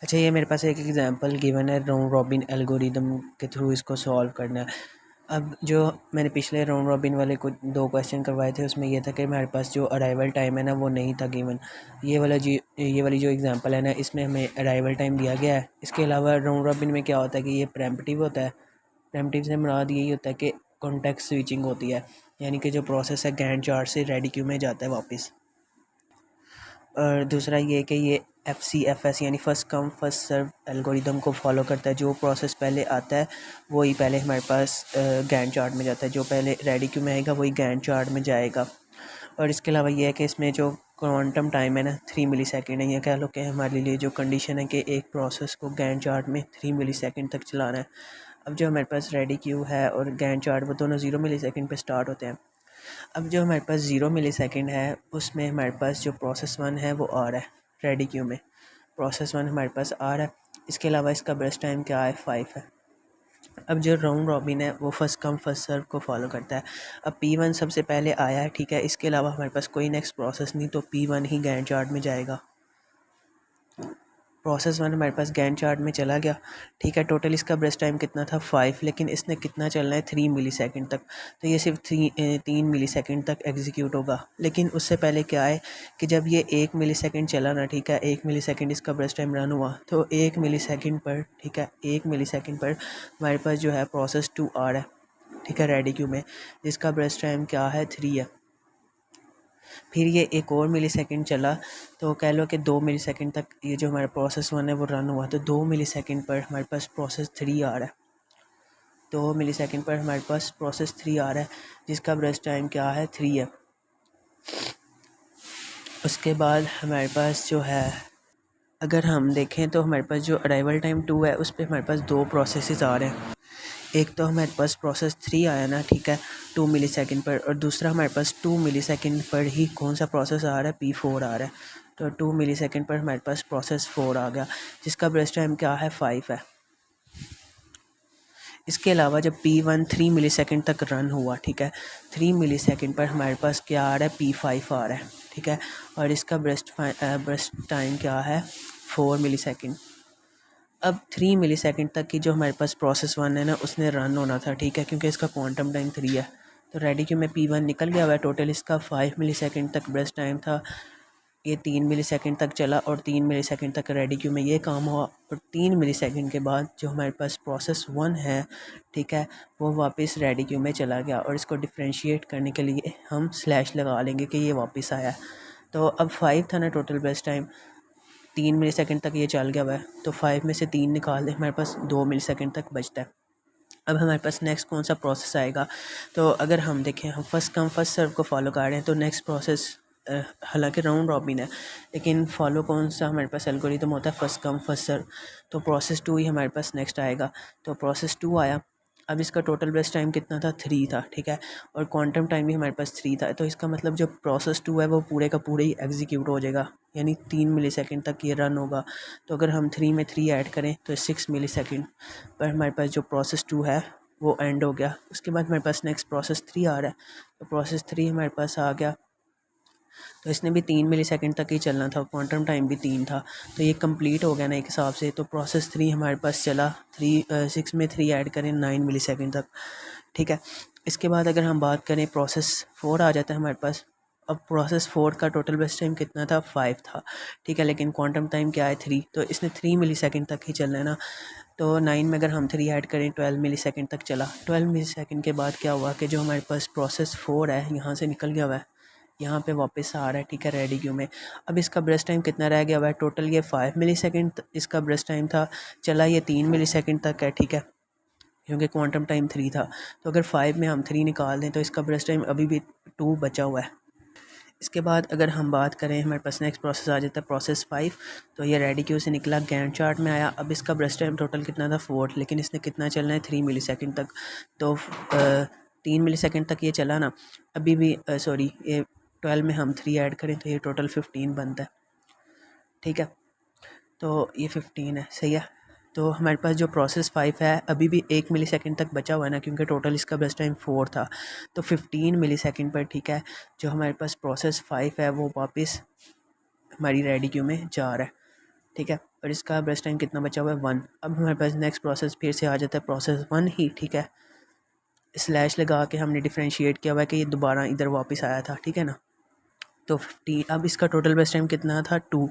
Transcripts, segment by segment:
अच्छा, ये मेरे पास एक एग्जांपल गिवन है राउंड रॉबिन एल्गोरिदम के थ्रू इसको सॉल्व करना है। अब जो मैंने पिछले राउंड रॉबिन वाले कुछ 2 क्वेश्चन करवाए थे उसमें ये था कि हमारे पास जो अराइवल टाइम है ना वो नहीं था गिवन। ये वाली जो एग्जांपल है ना इसमें हमें अराइवल टाइम दिया गया है। इसके अलावा राउंड रॉबिन में क्या होता है कि ये प्रेम्पटिव होता है। प्रेम्पटिव से मुराद यही होता है कि कॉन्टेक्स्ट स्विचिंग होती है, यानी कि जो प्रोसेस है गैंट चार्ट से रेडी क्यू में जाता है वापस। और दूसरा ये कि ये FCFS यानी first come first serve algorithm को फॉलो करता है। जो प्रोसेस पहले आता है वही पहले हमारे पास गैंट चार्ट में जाता है, जो पहले रेडी क्यू में आएगा वही गैंट चार्ट में जाएगा। और इसके अलावा ये है कि इसमें जो क्वांटम टाइम है ना 3 मिलीसेकंड है। ये कह लो कि हमारे लिए जो कंडीशन है कि एक प्रोसेस को गैंट चार्ट में 3 मिलीसेकंड तक चलाना है। अब जो हमारे पास रेडी क्यू है और गैंट चार्ट वो दोनों 0 मिलीसेकंड पे स्टार्ट होते हैं। अब जो हमारे पास 0 मिलीसेकंड है उसमें हमारे पास जो प्रोसेस 1 है वो आ रहा है रेडी क्यू में। प्रोसेस 1 हमारे पास आ रहा है। इसके अलावा इसका बेस्ट टाइम क्या है 5 है। अब जो राउंड रॉबिन है वो फर्स्ट कम फर्स्ट सर्व को फॉलो करता है। अब P1 सबसे पहले आया है, ठीक है। इसके अलावा हमारे पास कोई नेक्स्ट प्रोसेस नहीं, तो P1 ही गैंट चार्ट में जाएगा। प्रोसेस 1 हमारे पास गैंट चार्ट में चला गया, ठीक है। टोटल इसका ब्रेस्ट टाइम कितना था 5, लेकिन इसने कितना चलना है 3 मिलीसेकंड तक। तो ये सिर्फ 3 मिलीसेकंड तक एग्जीक्यूट होगा। लेकिन उससे पहले क्या है कि जब ये 1 मिलीसेकंड चला ना, ठीक है, 1 मिलीसेकंड इसका ब्रेस्ट टाइम रन हुआ, तो 1 मिलीसेकंड पर, ठीक है, 1 मिलीसेकंड पर हमारे पास जो है प्रोसेस 2 आ रहा है, ठीक है, रेडी क्यू में, जिसका ब्रेस्ट टाइम क्या है 3 है। फिर ये एक और मिलीसेकंड चला, तो कह लो कि 2 मिलीसेकंड तक ये जो हमारा प्रोसेस 1 है वो रन हुआ। तो 2 मिलीसेकंड पर हमारे पास प्रोसेस 3 आ रहा है। 2 मिलीसेकंड पर हमारे पास प्रोसेस 3 आ रहा है, जिसका ब्रेस्ट टाइम क्या है 3 है। उसके बाद हमारे पास जो है, अगर हम देखें तो हमारे पास जो अराइवल टाइम 2 है उस पर हमारे पास 2 प्रोसेसेस आ रहे हैं। एक तो हमारे पास प्रोसेस 3 आया ना, ठीक है, 2 मिलीसेकंड पर, और दूसरा हमारे पास 2 मिलीसेकंड पर ही कौन सा प्रोसेस आ रहा है, P4 आ रहा है। तो 2 मिलीसेकंड पर हमारे पास प्रोसेस 4 आ गया, जिसका ब्रेस्ट टाइम क्या है 5 है। इसके अलावा जब P1 3 मिलीसेकंड तक रन हुआ, ठीक है, 3 मिलीसेकंड पर हमारे पास क्या आ रहा है P5 आ रहा है, ठीक है, और इसका ब्रेस्ट टाइम क्या है 4 मिलीसेकंड। अब 3 मिलीसेकंड तक की जो हमारे पास प्रोसेस 1 है ना उसने रन होना था, ठीक है, क्योंकि इसका क्वांटम टाइम 3 है। तो रेडी क्यू में P1 निकल गया हुआ है। टोटल इसका 5 मिलीसेकंड तक ब्रेस्ट टाइम था। ये 3 मिलीसेकंड तक चला और 3 मिलीसेकंड तक रेडी क्यू में ये काम हुआ, और 3 मिलीसेकंड के बाद जो हमारे पास प्रोसेस 1 है, ठीक है, वो वापस रेडी क्यू में चला गया। और इसको डिफ्रेंशिएट करने के लिए हम स्लैश लगा लेंगे कि ये वापस आया। तो अब 5 था ना टोटल ब्रेस्ट टाइम, 3 मिलीसेकंड तक ये चल गया हुआ है, तो 5 में से 3 निकाल दें, हमारे पास 2 मिलीसेकंड तक बचता है। अब हमारे पास नेक्स्ट कौन सा प्रोसेस आएगा, तो अगर हम देखें हम फर्स्ट कम फर्स्ट सर्व को फॉलो कर रहे हैं, तो नेक्स्ट प्रोसेस हालांकि राउंड रॉबिन है, लेकिन फॉलो कौन सा हमारे पास एल्गोरिथम होता है फर्स्ट कम फर्स्ट सर्व। तो प्रोसेस 2 ही हमारे पास नेक्स्ट आएगा। तो प्रोसेस 2 आया। अब इसका टोटल ब्रेस्ट टाइम कितना था 3 था, ठीक है, और क्वांटम टाइम भी हमारे पास 3 था। तो इसका मतलब जो प्रोसेस 2 है वो पूरे का पूरे ही एग्जीक्यूट हो जाएगा, यानी 3 मिलीसेकंड तक ये रन होगा। तो अगर हम 3 में 3 ऐड करें तो 6 मिलीसेकंड पर हमारे पास जो प्रोसेस 2 है वो एंड हो गया। उसके बाद हमारे पास नेक्स्ट प्रोसेस 3 आ रहा है। तो प्रोसेस 3 हमारे पास आ गया, तो इसने भी 3 मिलीसेकंड तक ही चलना था, क्वांटम टाइम भी 3 था। तो ये कंप्लीट हो गया ना एक हिसाब से। तो प्रोसेस 3 हमारे पास चला 6 में 3 ऐड करें 9 मिलीसेकंड तक, ठीक है। इसके बाद अगर हम बात करें प्रोसेस 4 आ जाता है हमारे पास। अब प्रोसेस 4 का टोटल बेस्ट टाइम कितना था 5 था, ठीक है, लेकिन क्वांटम टाइम क्या है 3, तो इसने 3 मिलीसेकंड तक ही चलना है ना। तो 9 में अगर हम 3 ऐड करें 12 मिलीसेकंड तक चला। 12 मिलीसेकंड के बाद क्या हुआ कि जो हमारे पास प्रोसेस 4 है यहाँ से निकल गया हुआ है, यहाँ पे वापस आ रहा है, ठीक है, रेडी क्यू में। अब इसका ब्रेस्ट टाइम कितना रह गया हुआ है, टोटल ये 5 मिलीसेकंड इसका ब्रेस्ट टाइम था, चला ये 3 मिलीसेकंड तक है, ठीक है, क्योंकि क्वांटम टाइम 3 था। तो अगर 5 में हम 3 निकाल दें तो इसका ब्रेस्ट टाइम अभी भी 2 बचा हुआ है। इसके बाद अगर हम बात करें हमारे पास नेक्स्ट प्रोसेस आ जाता है प्रोसेस 5। तो ये रेडी क्यू से निकला, गैंट चार्ट में आया। अब इसका ब्रेस्ट टाइम टोटल कितना था 4, लेकिन इसने कितना चलना है 3 मिलीसेकंड तक। तो 3 मिलीसेकंड तक ये चला ना, अभी भी सॉरी, ये 12 में हम 3 ऐड करें तो ये टोटल 15 बनता है, ठीक है। तो ये 15 है, सही है। तो हमारे पास जो प्रोसेस 5 है अभी भी 1 मिलीसेकंड तक बचा हुआ है ना, क्योंकि टोटल इसका ब्रेस्ट टाइम 4 था। तो 15 मिलीसेकंड पर, ठीक है, जो हमारे पास प्रोसेस 5 है वो वापस हमारी रेडी क्यू में जा रहा है, ठीक है। और इसका ब्रश टाइम कितना बचा हुआ है 1। अब हमारे पास नेक्स्ट प्रोसेस फिर से आ जाता है प्रोसेस 1 ही, ठीक है। स्लैश लगा के हमने डिफ्रेंशिएट किया हुआ है कि ये दोबारा इधर वापस आया था, ठीक है ना। तो 50, अब इसका टोटल बेस्ट टाइम कितना था 2,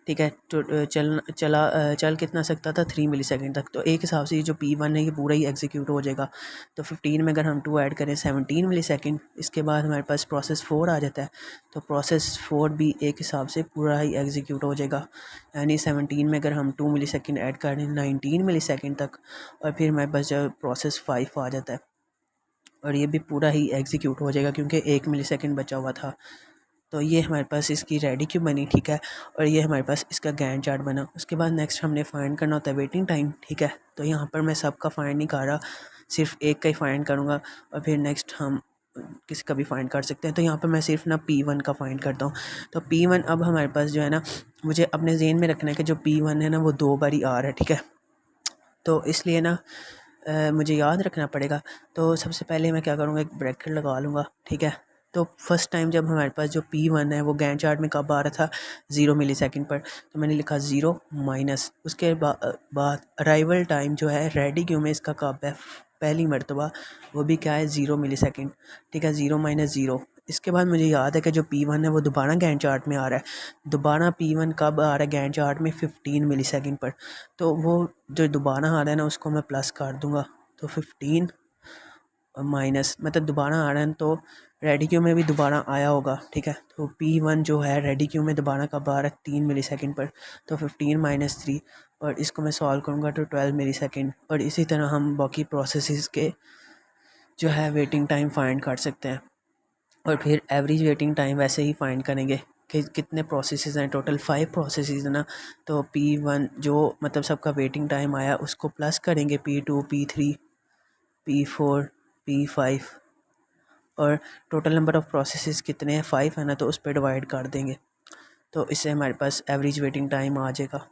ठीक है। तो चल कितना सकता था 3 मिली सेकेंड तक। तो एक हिसाब से ये जो P1 है ये पूरा ही एग्जीक्यूट हो जाएगा। तो 15 में अगर हम 2 ऐड करें 17 मिली सेकेंड। इसके बाद हमारे पास प्रोसेस 4 आ जाता है। तो प्रोसेस 4 भी एक हिसाब से पूरा ही एग्जीक्यूट हो जाएगा, यानी 17 में अगर हम 2 मिली सेकेंड ऐड करें 19 मिली सेकेंड तक। और फिर हमारे पास जो प्रोसेस 5 आ जाता है और ये भी पूरा ही एग्जीक्यूट हो जाएगा क्योंकि 1 मिली सेकेंड बचा हुआ था। तो ये हमारे पास इसकी रेडी क्यू बनी, ठीक है। और ये हमारे पास इसका गैंट चार्ट बना। उसके बाद नेक्स्ट हमने फाइंड करना होता है वेटिंग टाइम, ठीक है। तो यहाँ पर मैं सबका फाइंड नहीं कर रहा, सिर्फ एक का ही फाइंड करूँगा और फिर नेक्स्ट हम किसी का भी फाइंड कर सकते हैं। तो यहाँ पर मैं सिर्फ ना P1 का फाइंड करता हूँ। तो P1 अब हमारे पास जो है ना, मुझे अपने जेन में रखना है कि जो P1 है ना वो 2 बारी आ रहा है, ठीक है। तो इसलिए ना मुझे याद रखना पड़ेगा। तो सबसे पहले मैं क्या करूँगा, एक ब्रैकेट लगा लूँगा, ठीक है। तो फर्स्ट टाइम जब हमारे पास जो P1 है वो गैंट चार्ट में कब आ रहा था 0 मिली सेकेंड पर। तो मैंने लिखा 0 माइनस, उसके बाद अराइवल टाइम जो है रेडी क्यू में इसका कब है पहली मरतबा, वो भी क्या है 0 मिली सेकेंड, ठीक है। 0 माइनस 0। इसके बाद मुझे याद है कि जो P1 है वो दोबारा गैंट चार्ट में आ रहा है। दोबारा P1 कब आ रहा है गैंट चार्ट में 15 मिली सेकेंड पर। तो वो जो दोबारा आ रहा है ना उसको मैं प्लस कर दूंगा। तो 15 माइनस मतलब दोबारा आ रहा है तो रेडी क्यू में भी दोबारा आया होगा, ठीक है। तो P1 जो है रेडी क्यू में दोबारा कब आ रहा है 3 मिली सेकेंड पर। तो 15 माइनस 3 और इसको मैं सॉल्व करूँगा तो 12 मिली सेकेंड। और इसी तरह हम बाकी प्रोसेसेस के जो है वेटिंग टाइम फाइंड कर सकते हैं। और फिर एवरेज वेटिंग टाइम वैसे ही फाइंड करेंगे कि कितने प्रोसेसेस हैं, टोटल 5 प्रोसेसेस है ना। तो P1 जो मतलब सबका वेटिंग टाइम आया उसको प्लस करेंगे P2 P3 P4 P5 और टोटल नंबर ऑफ़ प्रोसेसेस कितने हैं 5 है ना, तो उस पर डिवाइड कर देंगे। तो इससे हमारे पास एवरेज वेटिंग टाइम आ जाएगा।